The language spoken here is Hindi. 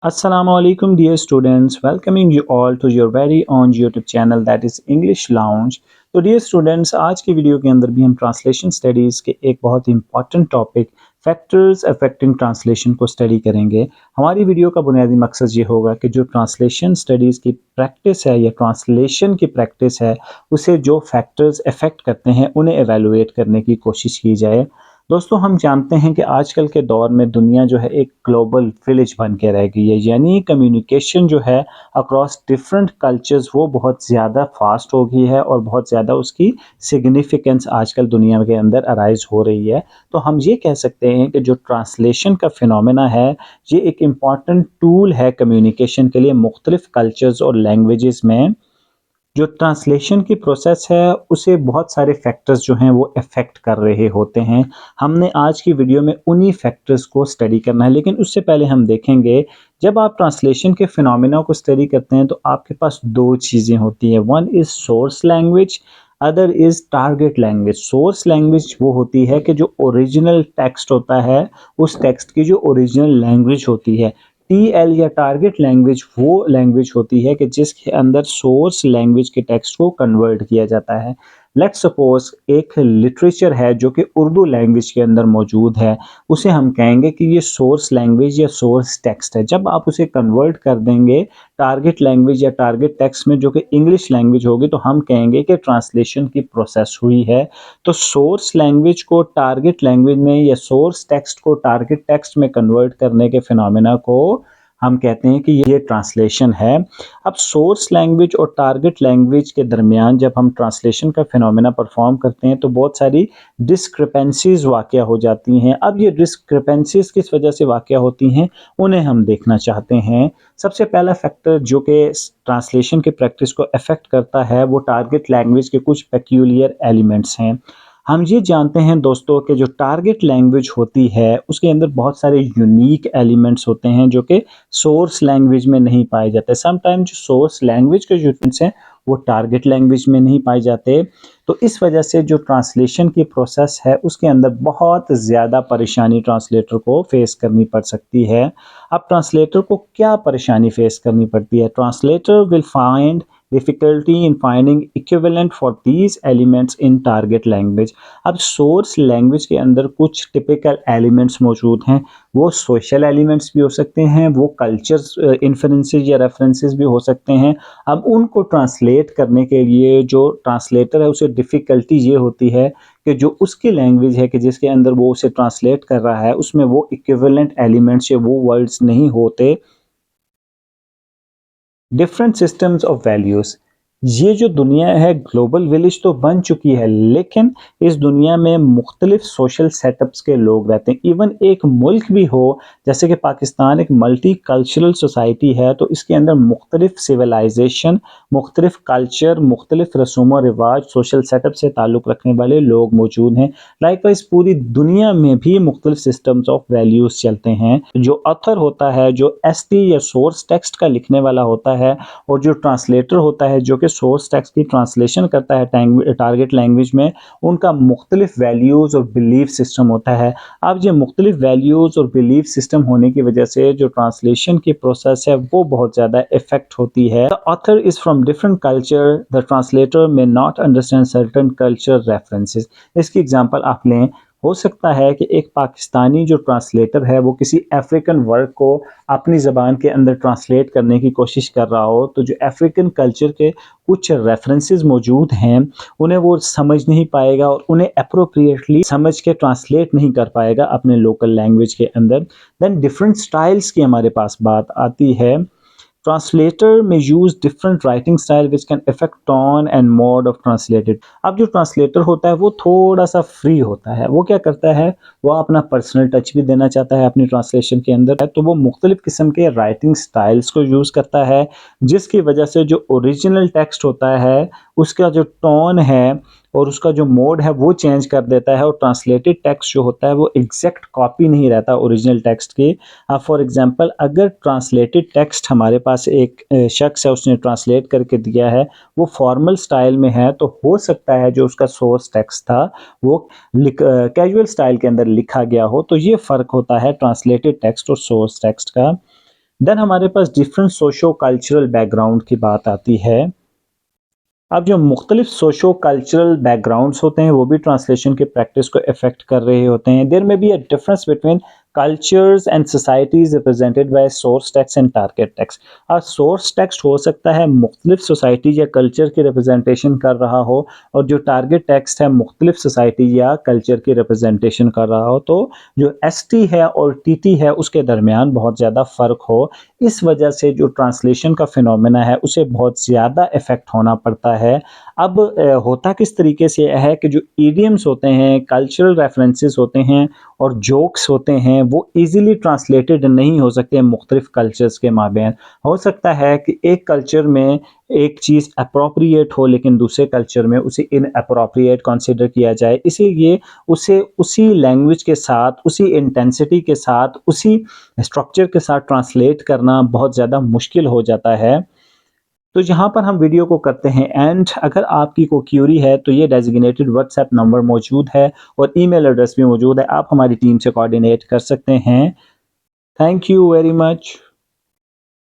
Assalamualaikum dear students, welcoming you all to your very own YouTube channel that is English Lounge। तो डियर स्टूडेंट्स, आज की वीडियो के अंदर भी हम ट्रांसलेशन स्टडीज़ के एक बहुत important topic factors affecting translation को स्टडी करेंगे। हमारी वीडियो का बुनियादी मकसद ये होगा कि जो ट्रांसलेशन स्टडीज़ की प्रैक्टिस है या ट्रांसलेशन की प्रैक्टिस है, उसे जो फैक्टर्स अफेक्ट करते हैं उन्हें एवेलुएट करने की कोशिश की जाए। दोस्तों, हम जानते हैं कि आजकल के दौर में दुनिया जो है एक ग्लोबल विलेज बन के रह गई है, यानी कम्युनिकेशन जो है अक्रॉस डिफरेंट कल्चर्स वो बहुत ज़्यादा फास्ट हो गई है और बहुत ज़्यादा उसकी सिग्निफिकेंस आजकल दुनिया के अंदर अराइज हो रही है। तो हम ये कह सकते हैं कि जो ट्रांसलेशन का फिनोमेना है, ये एक इम्पॉर्टेंट टूल है कम्युनिकेशन के लिए मुख्तलिफ कल्चर्स और लैंग्वेजेस में। जो ट्रांसलेशन की प्रोसेस है उसे बहुत सारे फैक्टर्स जो हैं वो अफेक्ट कर रहे होते हैं। हमने आज की वीडियो में उन्हीं फैक्टर्स को स्टडी करना है, लेकिन उससे पहले हम देखेंगे जब आप ट्रांसलेशन के फिनोमेना को स्टडी करते हैं तो आपके पास दो चीज़ें होती हैं। One is source language, other is target language. Source language वो होती है कि जो ओरिजिनल टेक्स्ट होता है, उस टेक्स्ट की जो ओरिजिनल लैंग्वेज होती है। टीएल या टारगेट लैंग्वेज वो लैंग्वेज होती है कि जिसके अंदर सोर्स लैंग्वेज के टेक्स्ट को कन्वर्ट किया जाता है। लेट्स सपोज एक लिटरेचर है जो कि उर्दू लैंग्वेज के अंदर मौजूद है, उसे हम कहेंगे कि ये सोर्स लैंग्वेज या सोर्स टेक्स्ट है। जब आप उसे कन्वर्ट कर देंगे टारगेट लैंग्वेज या टारगेट टेक्स्ट में जो कि इंग्लिश लैंग्वेज होगी, तो हम कहेंगे कि ट्रांसलेशन की प्रोसेस हुई है। तो सोर्स लैंग्वेज को टारगेट लैंग्वेज में या सोर्स टेक्स्ट को टारगेट टेक्स्ट में कन्वर्ट करने के फिनोमेना को हम कहते हैं कि ये ट्रांसलेशन है। अब सोर्स लैंग्वेज और टारगेट लैंग्वेज के दरमियान जब हम ट्रांसलेशन का फिनोमेना परफॉर्म करते हैं तो बहुत सारी डिस्क्रिपेंसीज वाक़या हो जाती हैं। अब ये डिस्क्रिपेंसीज किस वजह से वाक़या होती हैं, उन्हें हम देखना चाहते हैं। सबसे पहला फैक्टर जो कि ट्रांसलेशन की प्रैक्टिस को अफेक्ट करता है वो टारगेट लैंग्वेज के कुछ पेक्यूलियर एलिमेंट्स हैं। हम ये जानते हैं दोस्तों कि जो टारगेट लैंग्वेज होती है उसके अंदर बहुत सारे यूनिक एलिमेंट्स होते हैं जो कि सोर्स लैंग्वेज में नहीं पाए जाते। समटाइम जो सोर्स लैंग्वेज के यूनिट्स हैं वो टारगेट लैंग्वेज में नहीं पाए जाते। तो इस वजह से जो ट्रांसलेशन की प्रोसेस है उसके अंदर बहुत ज़्यादा परेशानी ट्रांसलेटर को फेस करनी पड़ सकती है। अब ट्रांसलेटर को क्या परेशानी फेस करनी पड़ती है? Translator will find difficulty in finding equivalent for these elements in target language। अब सोर्स लैंग्वेज के अंदर कुछ टिपिकल एलिमेंट्स मौजूद हैं। वो सोशल एलिमेंट्स भी हो सकते हैं, वो कल्चर्स इन्फ्लुएंसेस या रेफरेंसेस भी हो सकते हैं। अब उनको ट्रांसलेट करने के लिए जो ट्रांसलेटर है उसे डिफ़िकल्टी ये होती है कि जो उसकी लैंग्वेज है कि जिसके अंदर वो उसे ट्रांसलेट कर रहा है उसमें वो इक्विवेलेंट एलिमेंट्स या वो वर्ड्स नहीं होते। डिफरेंट सिस्टम्स ऑफ वैल्यूज़, ये जो दुनिया है ग्लोबल विलेज तो बन चुकी है, लेकिन इस दुनिया में मुख्तलिफ सोशल सेटअप्स के लोग रहते हैं। इवन एक मुल्क भी हो जैसे कि पाकिस्तान एक मल्टी कल्चरल सोसाइटी है, तो इसके अंदर मुख्तलिफ सिविलाइजेशन, मुख्तलिफ कल्चर, मुख्तलिफ रसूम व रिवाज, सोशल सेटअप से ताल्लुक़ रखने वाले लोग मौजूद हैं। लाइकवाइज पूरी दुनिया में भी मुख्तलिफ सिस्टम्स ऑफ वैल्यूज़ चलते हैं। जो ऑथर होता है, जो एसटी या सोर्स टेक्स्ट का लिखने वाला होता है, और जो ट्रांसलेटर होता है जो कि सोर्स टेक्स्ट की ट्रांसलेशन करता है टारगेट लैंग्वेज में, उनका मुख्तलिफ वैल्यूज़ और बिलीफ सिस्टम होता है। अब ये मुख्तलिफ वैल्यूज़ और बिलीफ सिस्टम होने की वजह से जो ट्रांसलेशन की प्रोसेस है वो बहुत ज़्यादा इफेक्ट होती है। The author is from different culture, the translator may not understand certain culture references. इसकी एग्जांपल आप लें, हो सकता है कि एक पाकिस्तानी जो ट्रांसलेटर है वो किसी अफ्रीकन वर्ड को अपनी ज़बान के अंदर ट्रांसलेट करने की कोशिश कर रहा हो, तो जो अफ्रीकन कल्चर के कुछ रेफरेंसेस मौजूद हैं उन्हें वो समझ नहीं पाएगा और उन्हें अप्रोप्रिएटली समझ के ट्रांसलेट नहीं कर पाएगा अपने लोकल लैंग्वेज के अंदर। देन डिफरेंट स्टाइल्स की हमारे पास बात आती है। ट्रांसलेटर में use different writing style which can affect tone and mode of translated. अब जो ट्रांसलेटर होता है वो थोड़ा सा फ्री होता है। वो क्या करता है, वो अपना पर्सनल टच भी देना चाहता है अपनी ट्रांसलेशन के अंदर, तो वो मुख्तलिफ किस्म के राइटिंग स्टाइल्स को यूज़ करता है, जिसकी वजह से जो ओरिजिनल टेक्स्ट होता है उसका जो टोन है और उसका जो मोड है वो चेंज कर देता है, और ट्रांसलेटेड टेक्स्ट जो होता है वो एग्जैक्ट कॉपी नहीं रहता ओरिजिनल टेक्स्ट की। फॉर एग्जांपल, अगर ट्रांसलेटेड टेक्स्ट हमारे पास एक शख्स है उसने ट्रांसलेट करके दिया है, वो फॉर्मल स्टाइल में है, तो हो सकता है जो उसका सोर्स टेक्स्ट था वो कैजुअल स्टाइल के अंदर लिखा गया हो। तो ये फ़र्क होता है ट्रांसलेटेड टेक्स्ट और सोर्स टेक्स्ट का। देन हमारे पास डिफरेंट सोशो कल्चरल बैकग्राउंड की बात आती है। अब जो मुख्तलिफ सोशो कल्चरल बैकग्राउंड्स होते हैं वो भी ट्रांसलेशन के प्रैक्टिस को इफेक्ट कर रहे होते हैं। देयर में be a difference between cultures and societies represented by source text and target text. Source text हो सकता है मुख्तलिफ सोसाइटी या कल्चर की रिप्रेजेंटेशन कर रहा हो, और जो टारगेट टेक्स्ट है मुख्तलिफ सोसाइटी या कल्चर की रिप्रेजेंटेशन कर रहा हो। तो जो एस टी है और टी टी है उसके दरमियान बहुत ज़्यादा फ़र्क हो, इस वजह से जो ट्रांसलेशन का फिनोमेना है उसे बहुत ज़्यादा इफ़ेक्ट होना पड़ता है। अब होता किस तरीके से है कि जो इडियम्स होते हैं, कल्चरल रेफरेंसेस होते हैं और जोक्स होते हैं, वो ईज़िली ट्रांसलेटेड नहीं हो सकते मुख्तलिफ कल्चर्स के माबैन। हो सकता है कि एक कल्चर में एक चीज़ एप्रोप्रिएट हो लेकिन दूसरे कल्चर में उसे इनएप्रोप्रिएट कंसीडर किया जाए। इसीलिए उसे उसी लैंग्वेज के साथ, उसी इंटेंसिटी के साथ, उसी स्ट्रक्चर के साथ ट्रांसलेट करना बहुत ज़्यादा मुश्किल हो जाता है। तो यहाँ पर हम वीडियो को करते हैं एंड। अगर आपकी कोई क्यूरी है तो ये डेज़िग्नेटेड व्हाट्सएप नंबर मौजूद है और ईमेल एड्रेस भी मौजूद है। आप हमारी टीम से कोऑर्डिनेट कर सकते हैं। Thank you very much.